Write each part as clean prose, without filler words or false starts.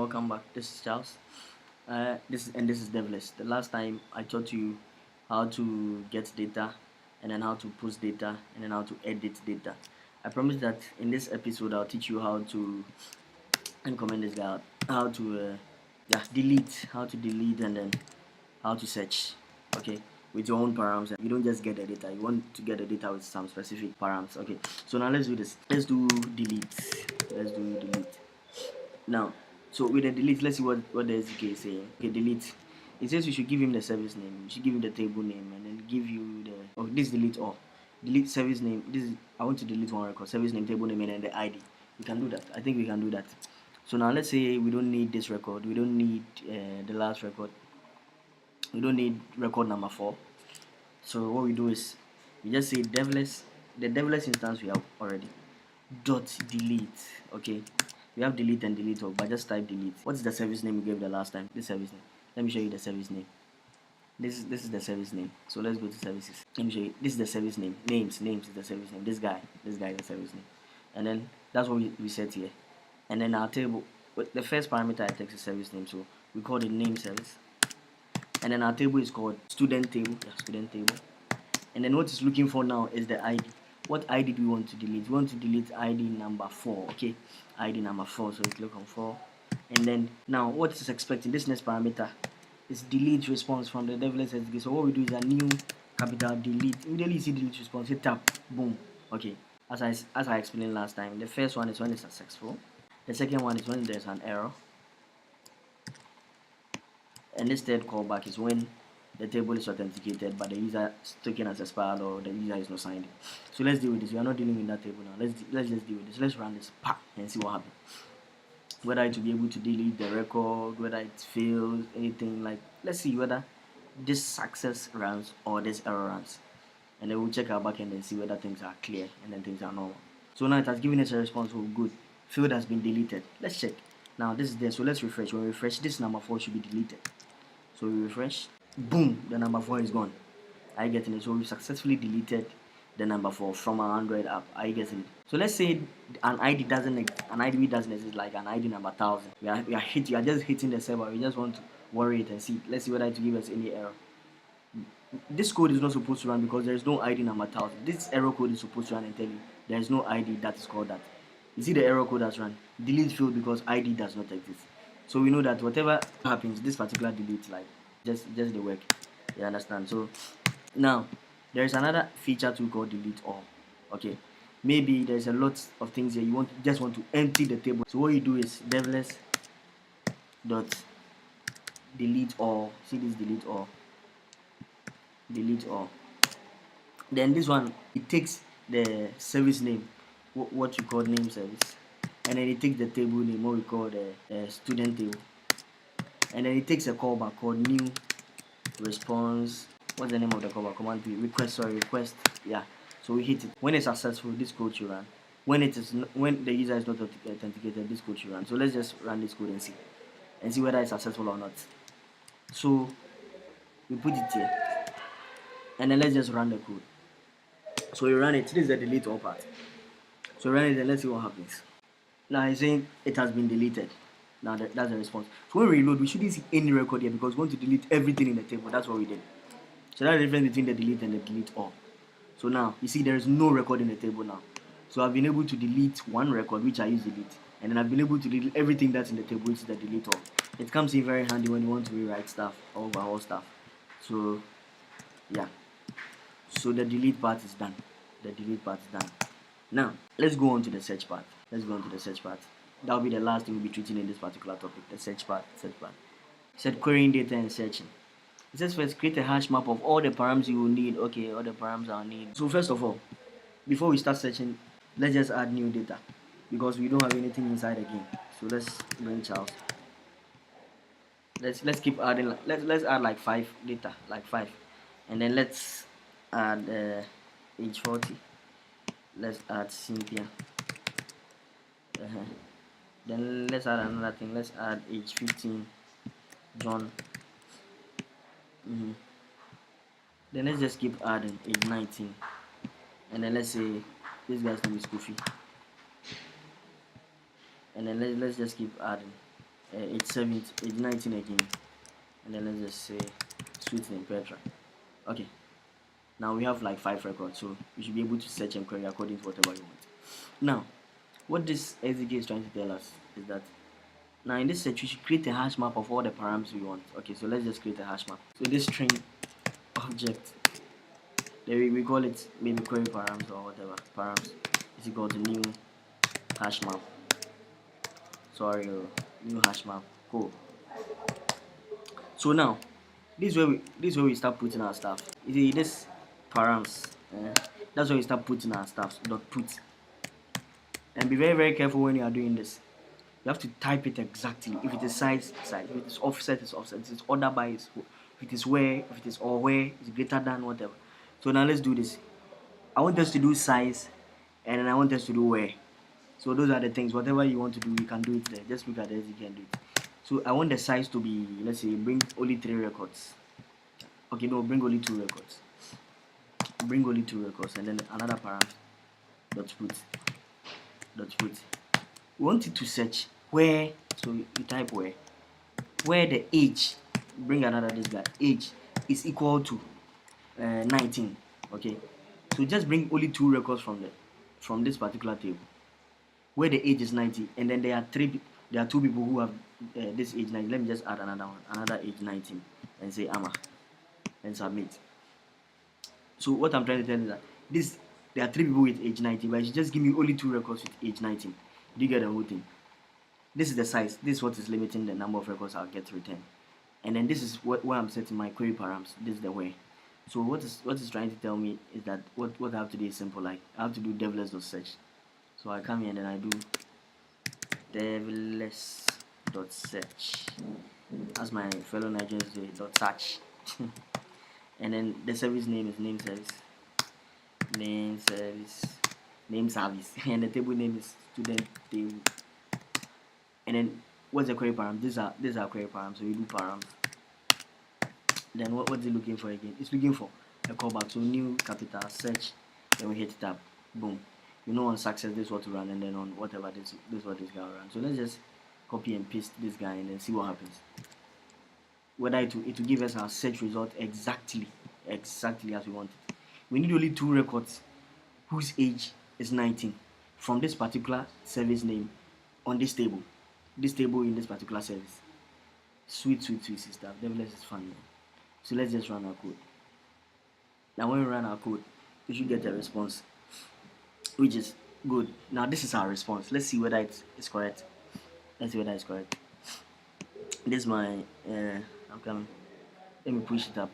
Welcome back. This is Charles. This is DevLess. The last time I taught you how to get data, and then how to post data, and then how to edit data. I promise that in this episode I'll teach you how to comment this guy out, how to how to delete, and then how to search. Okay, with your own params. You don't just get the data. You want to get the data with some specific params. Okay, so now let's do this. Let's do delete. Let's do delete. Now, so with the delete, let's see what the SDK is saying. Okay, delete. It says you should give him the service name, you should give him the table name, and then give you the this delete all. Delete service name. This is I want to delete one record, service name, table name, and then the ID. We can do that. I think we can do that. So now let's say we don't need this record, we don't need the last record, we don't need record number 4. So what we do is we just say devless, the devless instance we have already, dot delete. Okay, we have delete and delete all, but just type delete. What's the service name we gave the last time? This service name. Let me show you the service name. This is the service name. So let's go to services. Let me show you. This is the service name. Names is the service name. This guy is the service name. And then that's what we set here. And then our table, the first parameter I take is service name, so we call it name service. And then our table is called student table. Yeah, student table. And then what it's looking for now is the ID. What ID do we want to delete? We want to delete ID number 4. Okay, ID number 4. So click on 4. And then now what is expecting? This next parameter is delete response from the devless SDK. So what we do is a new capital delete. Immediately you see delete response, hit tab, boom. Okay. As I explained last time, the first one is when it's successful. The second one is when there's an error. And this third callback is when the table is authenticated but the user is taken as expired or the user is not signed in. So let's deal with this. We are not dealing with that table now. Let's just deal with this. Let's run this and see what happens. Whether it will be able to delete the record, whether it fails, anything like. Let's see whether this success runs or this error runs, and then we'll check our backend and see whether things are clear and then things are normal. So now it has given us a response. Oh, good. Field has been deleted. Let's check. Now this is there. So let's refresh. When we refresh, this number 4 should be deleted. So we refresh. Boom, the number 4 is gone. Are you getting it? So we successfully deleted the number 4 from our Android app. Are you getting it? So let's say an ID doesn't exist, like an ID number 1000. We are just hitting the server. We just want to worry it and see. Let's see whether it will give us any error. This code is not supposed to run because there is no ID number 1000. This error code is supposed to run and tell you there is no ID that is called that. You see the error code has run. Delete field because ID does not exist. So we know that whatever happens, this particular delete, like just the work. You understand? So now there is another feature too called delete all. Okay, maybe there's a lot of things here you just want to empty the table. So what you do is devless dot delete all. See this delete all. Delete all. Then this one, it takes the service name, what you call name service, and then it takes the table name, what we call the student table, and then it takes a callback called new response. What's the name of the callback? Command P, request. Yeah. So we hit it. When it's successful, this code should run. When the user is not authenticated, this code should run. So let's just run this code and see whether it's successful or not. So we put it here, and then let's just run the code. So we run it. This is the delete all part. So run it and let's see what happens. Now it's saying it has been deleted. Now that's the response. So when we reload, we shouldn't see any record here because we want to delete everything in the table. That's what we did. So that's the difference between the delete and the delete all. So now you see there is no record in the table now. So I've been able to delete one record, which I use delete, and then I've been able to delete everything that's in the table, which is the delete all. It comes in very handy when you want to rewrite stuff or overhaul stuff. So yeah. So the delete part is done. Now let's go on to the search part. That will be the last thing we'll be treating in this particular topic, the search part. Set querying data and searching. It says first create a hash map of all the params you will need. Okay, all the params I'll need. So first of all, before we start searching, let's just add new data because we don't have anything inside again. So let's bring Charles. Let's keep adding. Let's add like 5 data, like 5, and then let's add age 40. Let's add Cynthia. Then let's add another thing. Let's add age 15, John. Then let's just keep adding age 19, and then let's say this guy's name is Kofi, and then let's just keep adding. age 19 again, and then let's just say sweet name Petra. Okay, now we have like 5 records, so you should be able to search and query according to whatever you want. Now, what this SDK is trying to tell us is that now in this search, we should create a hash map of all the params we want. Okay, so let's just create a hash map. So this string object, we call it maybe query params or whatever. Params is equal to new hash map. Sorry, new hash map. Cool. So now, this is where we start putting our stuff. You see this params. That's where we start putting our stuff. Dot put. And be very careful when you are doing this. You have to type it exactly. If it is size, size. If it is offset, it's offset. If it's order by, if it is where, if it is or where, it's greater than, whatever. So now let's do this. I want us to do size, and then I want us to do where. So those are the things. Whatever you want to do, you can do it there. Just look at this, you can do it. So I want the size to be, let's say, bring only 3 records. Okay, no, bring only 2 records. Bring only 2 records, and then another parameter. Dot put. We want it to search where, so you type where the age, bring another this guy, age is equal to 19. Okay, so just bring only 2 records from this particular table where the age is 90, and then there are 2 people who have this age 90. Let me just add another one, another age 19, and say Amma, and submit. So what I'm trying to tell you is that there are 3 people with age 90, but you just give me only 2 records with age 19. Do you get the whole thing? This is the size. This is what is limiting the number of records I'll get to return. And then this is where I'm setting my query params. This is the way. So what is trying to tell me is that what I have to do is simple. Like I have to do devless.search. So I come here and then I do devless.search. As my fellow Nigerians say, .search. And then the service name is name service. And the table name is student table. And then what's the query param? These are query params. So we do params. Then what's it looking for again? It's looking for a callback. So new capital search. Then we hit tab. Boom. You know on success this is what to run, and then on whatever this is what this guy will run. So let's just copy and paste this guy and then see what happens. Whether it will give us our search result exactly as we want it. We need only 2 records whose age is 19 from this particular service name on this table. This table in this particular service. Sweet sister. DevLess is fun, man. So let's just run our code. Now when we run our code, we should get a response, which is good. Now this is our response. Let's see whether it's correct. Let's see whether it's correct. This is my I'm coming. Let me push it up.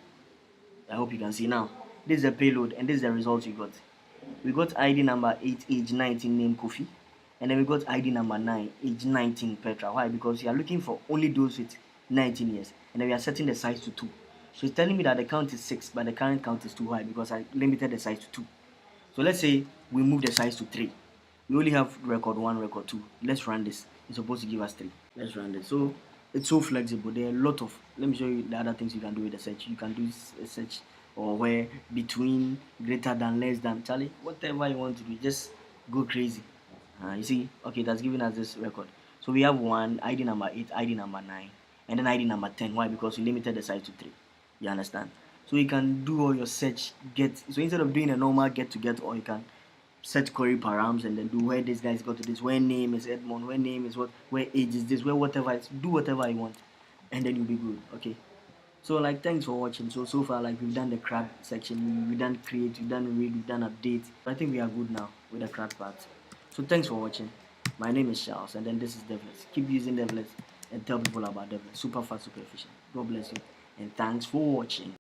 I hope you can see now. This is the payload, and this is the result we got. We got ID number 8, age 19, name Kofi, and then we got ID number 9, age 19, Petra. Why? Because we are looking for only those with 19 years, and then we are setting the size to 2. So it's telling me that the count is 6, but the current count is 2. Why? Because I limited the size to 2. So let's say we move the size to 3. We only have record 1, record 2. Let's run this. It's supposed to give us 3. Let's run this. So it's so flexible. There are a lot of, let me show you the other things you can do with the search. You can do a search or where, between, greater than, less than, Charlie, whatever you want to do, just go crazy. You see, okay, that's giving us this record. So we have 1, ID number 8, ID number 9, and then ID number 10. Why? Because we limited the size to 3. You understand? So you can do all your search, so instead of doing a normal get to get, or you can set query params and then do where this guy's got to this, where name is Edmond, where name is what, where age is this, where whatever it's, do whatever you want, and then you'll be good. Okay. So like thanks for watching. So far like we've done the Crud section, we've done create, we've done read, we've done update. I think we are good now with the Crud part. So thanks for watching. My name is Charles, and then this is DevLess. Keep using DevLess and tell people about DevLess. Super fast, super efficient. God bless you, and thanks for watching.